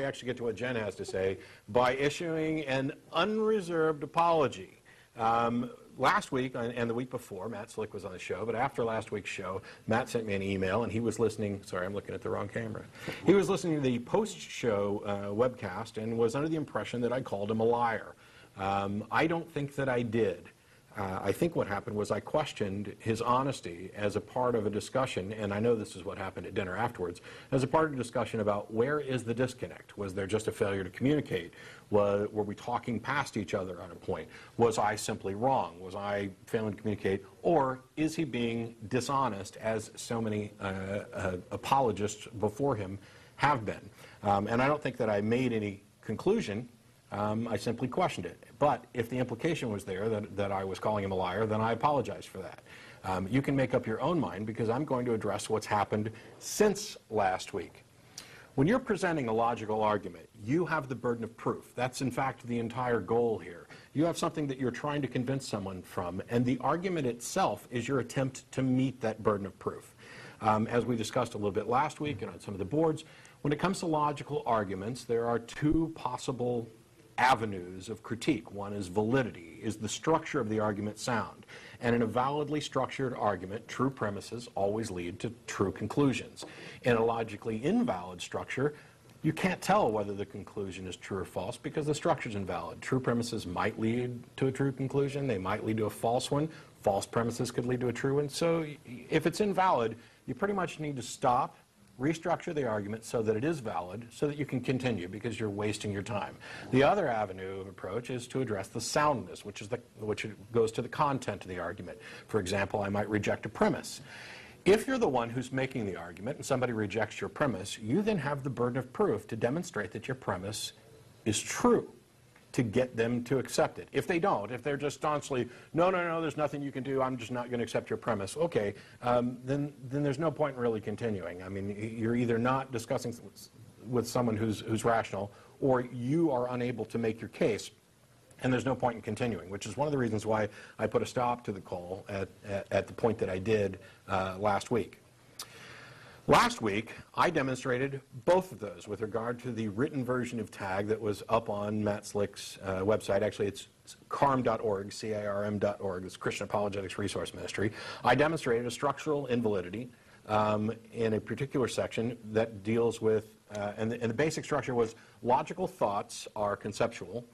we actually get to what Jen has to say, by issuing an unreserved apology. Last week and the week before, Matt Slick was on the show, but after last week's show, Matt sent me an email, and he was listening, sorry, I'm looking at the wrong camera. He was listening to the post-show webcast and was under the impression that I called him a liar. I don't think that I did. I think what happened was I questioned his honesty as a part of a discussion, and I know this is what happened at dinner afterwards, as a part of a discussion about where is the disconnect? Was there just a failure to communicate? Were we talking past each other at a point? Was I simply wrong? Was I failing to communicate? Or is he being dishonest, as so many apologists before him have been? And I don't think that I made any conclusion. I simply questioned it. But if the implication was there that I was calling him a liar, then I apologize for that. You can make up your own mind, because I'm going to address what's happened since last week. When you're presenting a logical argument, you have the burden of proof. That's, in fact, the entire goal here. You have something that you're trying to convince someone from, and the argument itself is your attempt to meet that burden of proof. As we discussed a little bit last week and on some of the boards, when it comes to logical arguments, there are two possible avenues of critique. One is validity. Is the structure of the argument sound? And in a validly structured argument, true premises always lead to true conclusions. In a logically invalid structure, you can't tell whether the conclusion is true or false because the structure is invalid. True premises might lead to a true conclusion. They might lead to a false one. False premises could lead to a true one. So if it's invalid, you pretty much need to stop, restructure the argument so that it is valid, so that you can continue, because you're wasting your time. The other avenue of approach is to address the soundness, which goes to the content of the argument. For example, I might reject a premise. If you're the one who's making the argument and somebody rejects your premise, you then have the burden of proof to demonstrate that your premise is true, to get them to accept it. If they don't, if they're just staunchly, no, there's nothing you can do, I'm just not going to accept your premise, okay, then there's no point in really continuing. I mean, you're either not discussing with someone who's rational, or you are unable to make your case, and there's no point in continuing, which is one of the reasons why I put a stop to the call at the point that I did last week. Last week, I demonstrated both of those with regard to the written version of TAG that was up on Matt Slick's website. Actually, it's carm.org, C-A-R-M.org, it's Christian Apologetics Resource Ministry. I demonstrated a structural invalidity in a particular section that deals with, and the basic structure was logical thoughts are conceptual.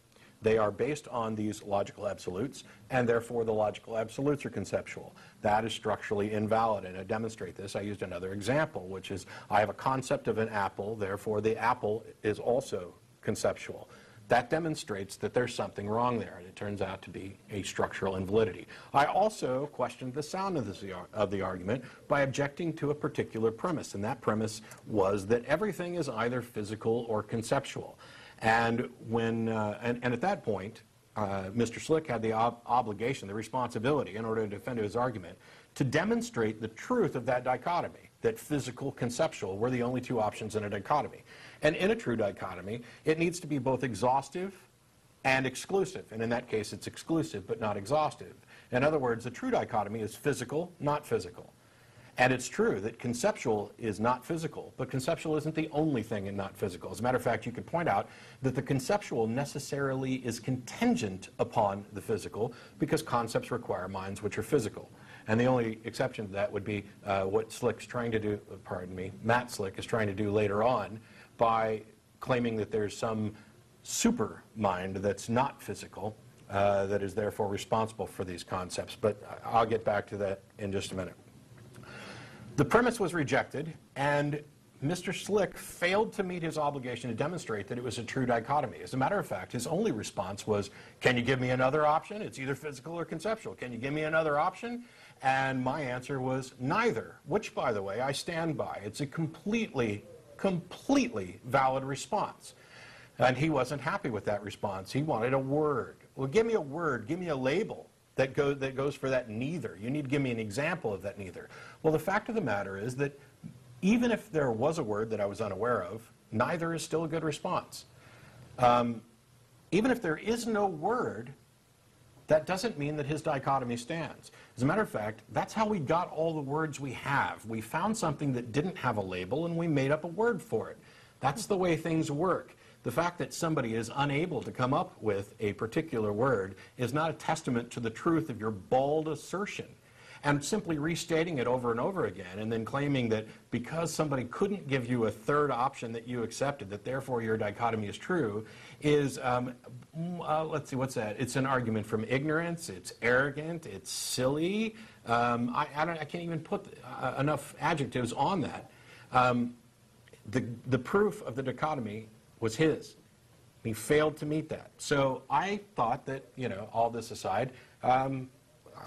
They are based on these logical absolutes, and therefore the logical absolutes are conceptual. That is structurally invalid, and to demonstrate this, I used another example, which is I have a concept of an apple, therefore the apple is also conceptual. That demonstrates that there's something wrong there, and it turns out to be a structural invalidity. I also questioned the sound of the argument by objecting to a particular premise, and that premise was that everything is either physical or conceptual. And at that point, Mr. Slick had the obligation, the responsibility, in order to defend his argument, to demonstrate the truth of that dichotomy, that physical, conceptual were the only two options in a dichotomy. And in a true dichotomy, it needs to be both exhaustive and exclusive. And in that case, it's exclusive but not exhaustive. In other words, the true dichotomy is physical, not physical. And it's true that conceptual is not physical, but conceptual isn't the only thing in not physical. As a matter of fact, you could point out that the conceptual necessarily is contingent upon the physical, because concepts require minds which are physical. And the only exception to that would be what Slick's trying to do, Matt Slick is trying to do later on by claiming that there's some super mind that's not physical that is therefore responsible for these concepts. But I'll get back to that in just a minute. The premise was rejected, and Mr. Slick failed to meet his obligation to demonstrate that it was a true dichotomy. As a matter of fact, his only response was, can you give me another option? It's either physical or conceptual. Can you give me another option? And my answer was neither, which, by the way, I stand by. It's a completely valid response. And he wasn't happy with that response. He wanted a word. Well, give me a word. Give me a label that goes for that neither. You need to give me an example of that neither. Well, the fact of the matter is that even if there was a word that I was unaware of, neither is still a good response. Even if there is no word, that doesn't mean that his dichotomy stands. As a matter of fact, that's how we got all the words we have. We found something that didn't have a label, and we made up a word for it. That's the way things work. The fact that somebody is unable to come up with a particular word is not a testament to the truth of your bald assertion. And simply restating it over and over again and then claiming that because somebody couldn't give you a third option that you accepted, that therefore your dichotomy is true, is, let's see, what's that? It's an argument from ignorance, it's arrogant, it's silly. I can't even put enough adjectives on that. The proof of the dichotomy was his. He failed to meet that. So I thought that, you know, all this aside,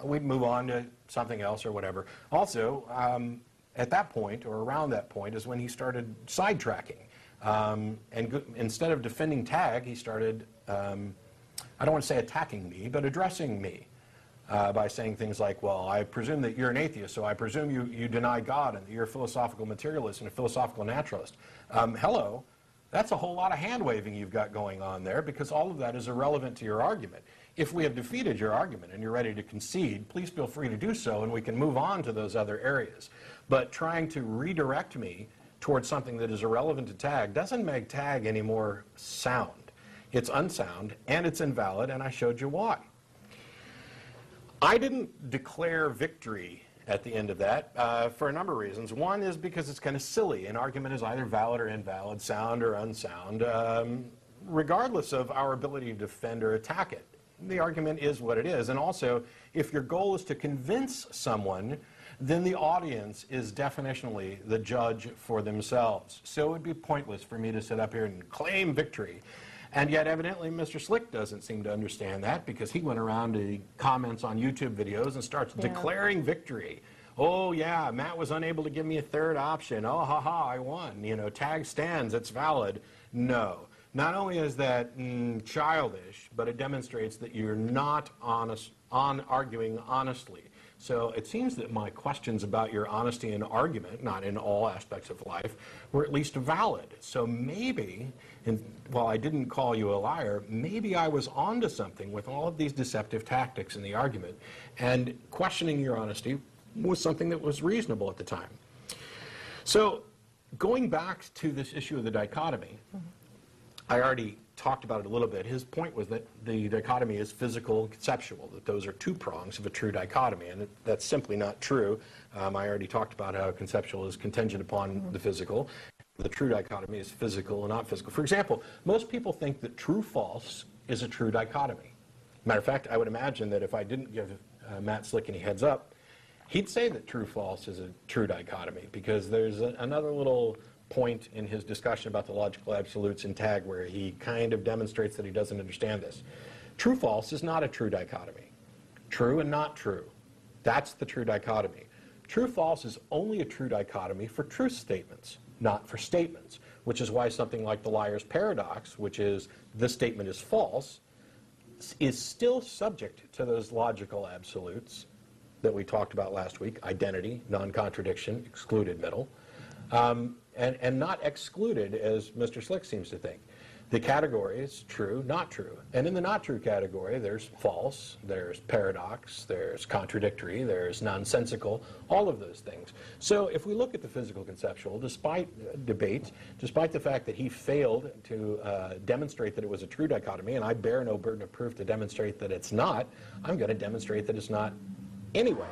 we'd move on to something else or whatever. Also, at that point, or around that point, is when he started sidetracking. Instead of defending tag, he started, I don't want to say attacking me, but addressing me by saying things like, well, I presume that you're an atheist, so I presume you deny God and that you're a philosophical materialist and a philosophical naturalist. Hello. That's a whole lot of hand-waving you've got going on there, because all of that is irrelevant to your argument. If we have defeated your argument and you're ready to concede, please feel free to do so, and we can move on to those other areas. But trying to redirect me towards something that is irrelevant to tag doesn't make tag any more sound. It's unsound, and it's invalid, and I showed you why. I didn't declare victory at the end of that for a number of reasons. One is because it's kind of silly. An argument is either valid or invalid, sound or unsound, regardless of our ability to defend or attack it. The argument is what it is. And also, if your goal is to convince someone, then the audience is definitionally the judge for themselves. So it would be pointless for me to sit up here and claim victory. And yet, evidently, Mr. Slick doesn't seem to understand that, because he went around to comments on YouTube videos and starts declaring victory. Oh, yeah, Matt was unable to give me a third option. Oh, ha-ha, I won. You know, tag stands, it's valid. No. Not only is that childish, but it demonstrates that you're not arguing honestly. So it seems that my questions about your honesty in argument, not in all aspects of life, were at least valid. So maybe, while I didn't call you a liar, maybe I was onto something with all of these deceptive tactics in the argument, and questioning your honesty was something that was reasonable at the time. So going back to this issue of the dichotomy, I already talked about it a little bit. His point was that the dichotomy is physical and conceptual, that those are two prongs of a true dichotomy, and that's simply not true. I already talked about how conceptual is contingent upon the physical. The true dichotomy is physical and not physical. For example, most people think that true-false is a true dichotomy. Matter of fact, I would imagine that if I didn't give Matt Slick any heads up, he'd say that true-false is a true dichotomy, because there's another little point in his discussion about the logical absolutes in tag where he kind of demonstrates that he doesn't understand this. True-false is not a true dichotomy. True and not true. That's the true dichotomy. True-false is only a true dichotomy for truth statements, not for statements, which is why something like the liar's paradox, which is the statement is false, is still subject to those logical absolutes that we talked about last week: identity, non-contradiction, excluded middle. And not excluded, as Mr. Slick seems to think. The category is true, not true. And in the not true category, there's false, there's paradox, there's contradictory, there's nonsensical, all of those things. So if we look at the physical conceptual, despite debate, despite the fact that he failed to demonstrate that it was a true dichotomy, and I bear no burden of proof to demonstrate that it's not, I'm going to demonstrate that it's not anyway.